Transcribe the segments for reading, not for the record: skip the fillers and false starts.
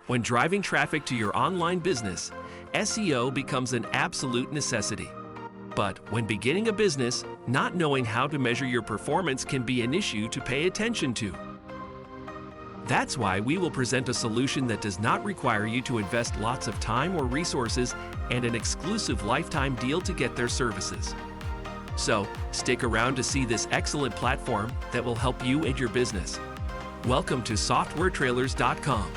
When driving traffic to your online business, SEO becomes an absolute necessity. But when beginning a business, not knowing how to measure your performance can be an issue to pay attention to. That's why we will present a solution that does not require you to invest lots of time or resources and an exclusive lifetime deal to get their services. So, stick around to see this excellent platform that will help you and your business. Welcome to SoftwareTrailers.com.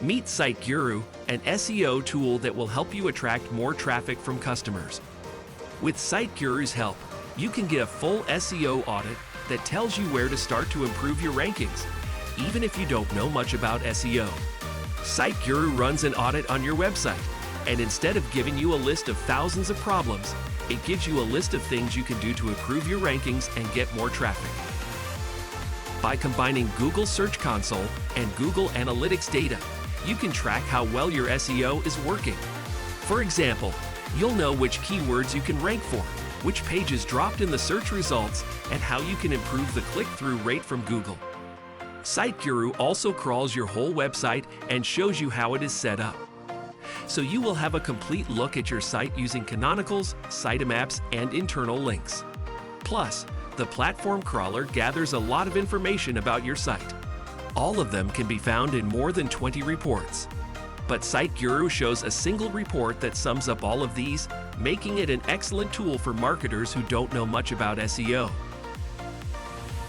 Meet SiteGuru, an SEO tool that will help you attract more traffic from customers. With SiteGuru's help, you can get a full SEO audit that tells you where to start to improve your rankings, even if you don't know much about SEO. SiteGuru runs an audit on your website, and instead of giving you a list of thousands of problems, it gives you a list of things you can do to improve your rankings and get more traffic. By combining Google Search Console and Google Analytics data, you can track how well your SEO is working. For example, you'll know which keywords you can rank for, which pages dropped in the search results, and how you can improve the click-through rate from Google. SiteGuru also crawls your whole website and shows you how it is set up. So you will have a complete look at your site using canonicals, sitemaps, and internal links. Plus, the platform crawler gathers a lot of information about your site. All of them can be found in more than 20 reports. But SiteGuru shows a single report that sums up all of these, making it an excellent tool for marketers who don't know much about SEO.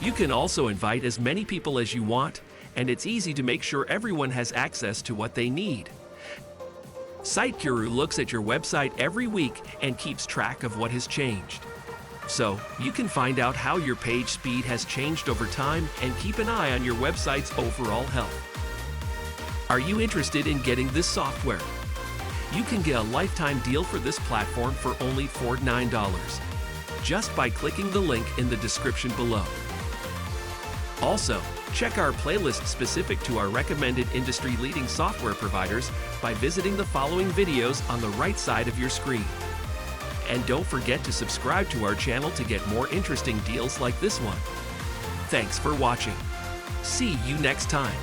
You can also invite as many people as you want, and it's easy to make sure everyone has access to what they need. SiteGuru looks at your website every week and keeps track of what has changed. So, you can find out how your page speed has changed over time and keep an eye on your website's overall health. Are you interested in getting this software? You can get a lifetime deal for this platform for only $49, just by clicking the link in the description below. Also, check our playlist specific to our recommended industry-leading software providers by visiting the following videos on the right side of your screen. And don't forget to subscribe to our channel to get more interesting deals like this one. Thanks for watching. See you next time.